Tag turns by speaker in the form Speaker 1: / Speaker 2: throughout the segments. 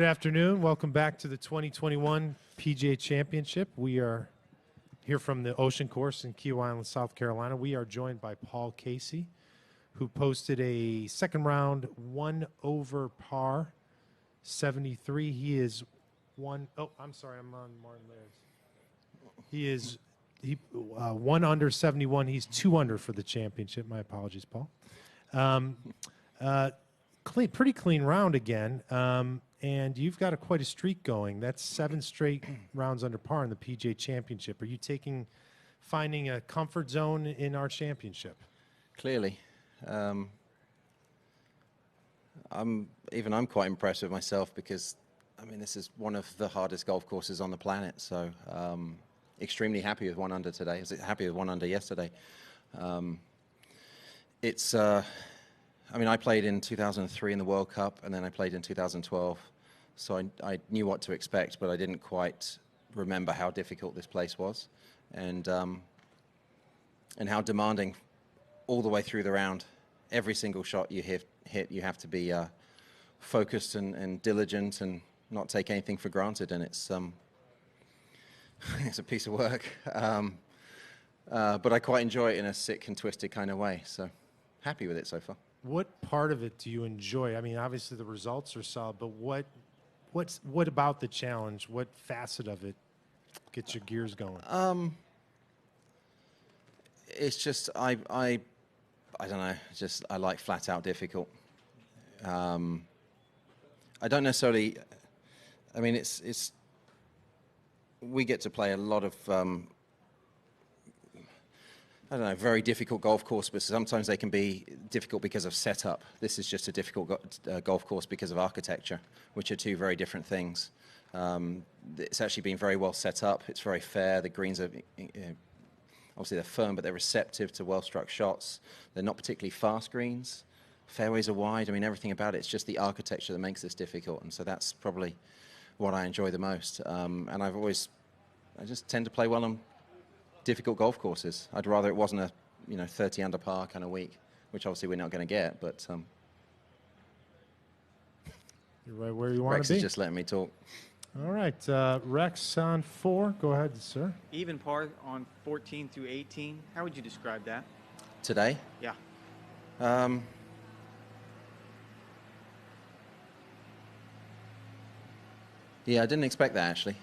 Speaker 1: Good afternoon. Welcome back to the 2021 PGA Championship. We are here from the Ocean Course in Key Island, South Carolina. We are joined by Paul Casey, who posted a second round 1 over par 73. He is one. Oh, I'm sorry. I'm on Martin Laird's. He 1 under 71. He's 2 under for the championship. My apologies, Paul. Pretty clean round again. And you've got quite a streak going. That's 7 straight rounds under par in the PGA Championship. Are you finding a comfort zone in our championship?
Speaker 2: Clearly. I'm quite impressed with myself because, I mean, this is one of the hardest golf courses on the planet. So extremely happy with 1 under today. I was happy with 1 under yesterday. I mean, I played in 2003 in the World Cup, and then I played in 2012. So I knew what to expect, but I didn't quite remember how difficult this place was, and how demanding all the way through the round. Every single shot you hit you have to be focused and diligent and not take anything for granted. And it's it's a piece of work, but I quite enjoy it in a sick and twisted kind of way. So happy with it so far.
Speaker 1: What part of it do you enjoy? I mean, obviously the results are solid, but what about the challenge? What facet of it gets your gears going?
Speaker 2: It's just I don't know. Just I like flat out difficult. I don't necessarily. I mean, it's. We get to play a lot of. I don't know, very difficult golf course, but sometimes they can be difficult because of setup. This is just a difficult golf course because of architecture, which are 2 very different things. It's actually been very well set up. It's very fair. The greens are, obviously they're firm, but they're receptive to well-struck shots. They're not particularly fast greens. Fairways are wide. I mean, everything about it's just the architecture that makes this difficult. And so that's probably what I enjoy the most. And I just tend to play well on difficult golf courses. I'd rather it wasn't a 30 under par kind of week, which obviously we're not going to get, but
Speaker 1: you're right where you want to be.
Speaker 2: Rex is just letting me talk.
Speaker 1: All right, Rex on 4. Go ahead, sir.
Speaker 3: Even par on 14 through 18. How would you describe that?
Speaker 2: Today?
Speaker 3: Yeah.
Speaker 2: Yeah, I didn't expect that actually.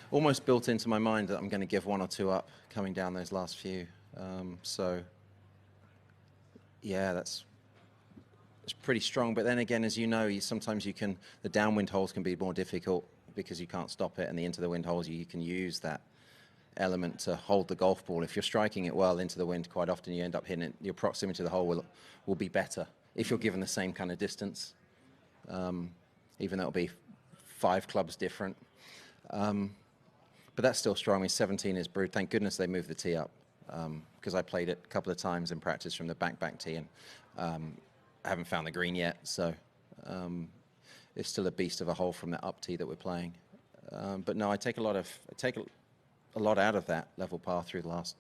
Speaker 2: Almost built into my mind that I'm going to give 1 or 2 up coming down those last few. So, yeah, it's pretty strong. But then again, as you know, sometimes the downwind holes can be more difficult because you can't stop it, and the into the wind holes, you can use that element to hold the golf ball. If you're striking it well into the wind, quite often you end up hitting it. Your proximity to the hole will be better if you're given the same kind of distance, even though it'll be 5 clubs different. But that's still strong. I mean, 17 is brewed. Thank goodness they moved the tee up because I played it a couple of times in practice from the back tee, and I haven't found the green yet. So it's still a beast of a hole from that up tee that we're playing. But no, I take a lot out of that level par through the last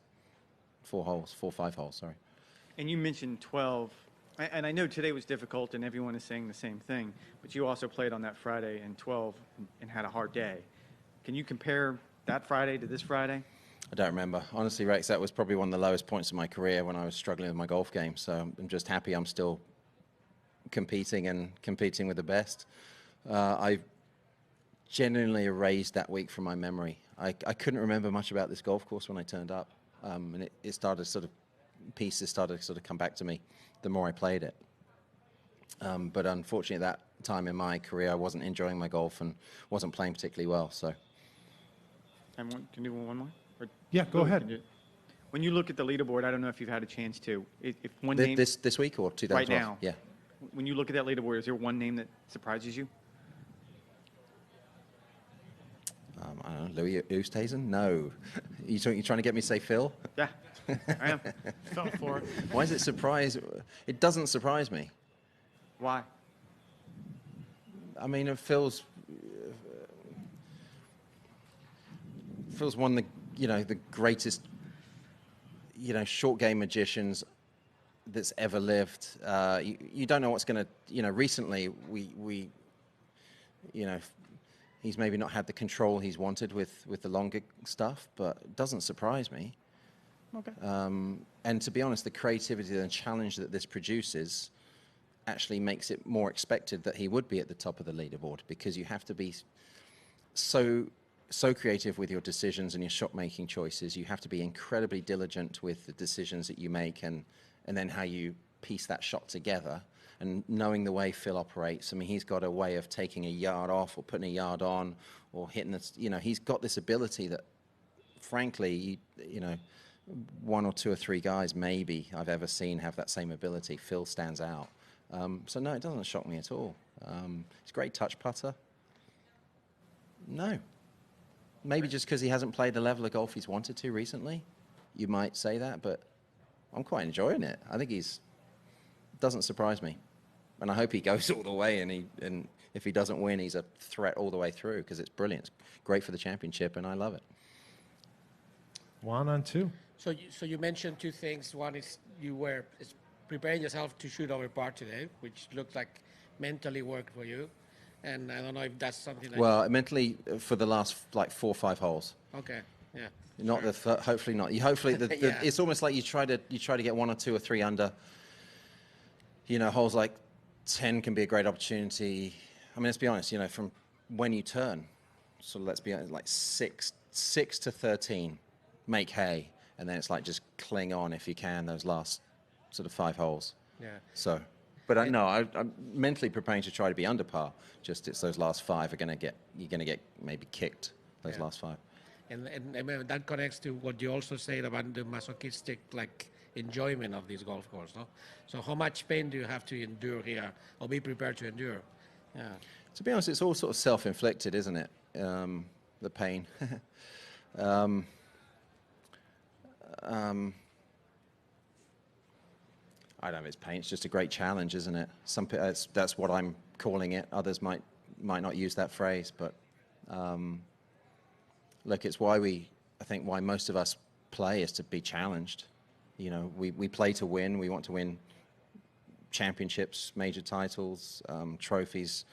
Speaker 2: 4 or 5 holes. Sorry.
Speaker 3: And you mentioned 12, and I know today was difficult, and everyone is saying the same thing. But you also played on that Friday in 12 and had a hard day. Can you compare that Friday to this Friday?
Speaker 2: I don't remember. Honestly, Rex, that was probably one of the lowest points of my career when I was struggling with my golf game. So I'm just happy I'm still competing with the best. I genuinely erased that week from my memory. I couldn't remember much about this golf course when I turned up. And pieces started to sort of come back to me the more I played it. But unfortunately, at that time in my career, I wasn't enjoying my golf and wasn't playing particularly well. So.
Speaker 3: And can you do one more? Or
Speaker 1: yeah, go ahead.
Speaker 3: When you look at the leaderboard, I don't know if you've had a chance to. If one
Speaker 2: name this week or 2012?
Speaker 3: Right now.
Speaker 2: Yeah.
Speaker 3: When you look at that leaderboard, is there one name that surprises you?
Speaker 2: I don't know, Louis Oosthuizen? No. You trying to get me to say Phil?
Speaker 3: Yeah, I am.
Speaker 1: Fell for it.
Speaker 2: Why is it surprise? It doesn't surprise me.
Speaker 3: Why?
Speaker 2: I mean, Phil's one of the greatest short game magicians that's ever lived. You don't know what's going to, recently he's maybe not had the control he's wanted with the longer stuff, but it doesn't surprise me.
Speaker 3: Okay.
Speaker 2: And to be honest, the creativity and challenge that this produces actually makes it more expected that he would be at the top of the leaderboard, because you have to be so creative with your decisions and your shot making choices. You have to be incredibly diligent with the decisions that you make, and then how you piece that shot together, and knowing the way Phil operates. I mean, he's got a way of taking a yard off or putting a yard on or hitting this, he's got this ability that, frankly, one or two or three guys maybe I've ever seen have that same ability. Phil stands out. So no, it doesn't shock me at all. He's a great touch putter. No. Maybe just because he hasn't played the level of golf he's wanted to recently. You might say that, but I'm quite enjoying it. I think doesn't surprise me. And I hope he goes all the way, and if he doesn't win, he's a threat all the way through, because it's brilliant. It's great for the championship, and I love it.
Speaker 1: Juan on 2.
Speaker 4: So you mentioned two things. One is you were preparing yourself to shoot over par today, which looked like mentally worked for you. And I don't know if that's something that...
Speaker 2: Well, mentally, for the last, 4 or 5 holes.
Speaker 4: Okay, yeah.
Speaker 2: Not
Speaker 4: sure.
Speaker 2: Hopefully not.
Speaker 4: Yeah.
Speaker 2: It's almost like you try to get 1 or 2 or 3 under. Holes like 10 can be a great opportunity. I mean, let's be honest, from when you turn, so let's be honest, like 6 to 13, make hay, and then it's like just cling on if you can those last sort of 5 holes.
Speaker 4: Yeah.
Speaker 2: So, but I'm mentally preparing to try to be under par. Just it's those last 5 you're going to get maybe kicked, those last 5.
Speaker 4: And that connects to what you also said about the masochistic enjoyment of this golf course, no? So how much pain do you have to endure here, or be prepared to endure? Yeah.
Speaker 2: To be honest, it's all sort of self-inflicted, isn't it? The pain. I don't know if it's pain. It's just a great challenge, isn't it? That's what I'm calling it. Others might not use that phrase, but look, it's why why most of us play is to be challenged. We play to win. We want to win championships, major titles, trophies,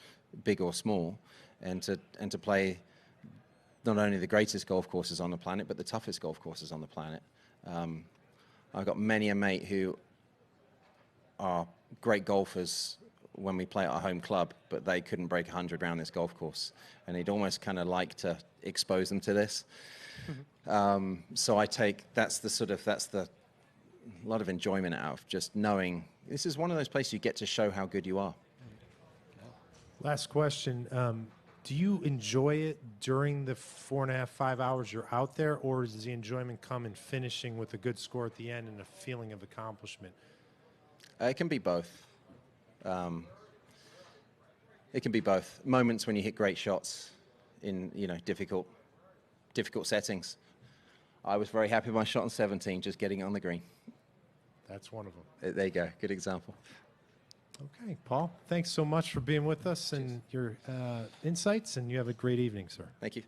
Speaker 2: big or small, and to play not only the greatest golf courses on the planet, but the toughest golf courses on the planet. I've got many a mate who are great golfers when we play at our home club, but they couldn't break 100 around this golf course, and he'd almost kind of like to expose them to this. So that's the lot of enjoyment out of just knowing this is one of those places you get to show how good you are.
Speaker 1: Last question. Do you enjoy it during the 4.5, 5 hours you're out there, or does the enjoyment come in finishing with a good score at the end and a feeling of accomplishment?
Speaker 2: It can be both. It can be both. Moments when you hit great shots in difficult settings. I was very happy with my shot on 17, just getting it on the green.
Speaker 1: That's one of them.
Speaker 2: There you go. Good example.
Speaker 1: Okay, Paul, thanks so much for being with us and your insights, and you have a great evening, sir.
Speaker 2: Thank you.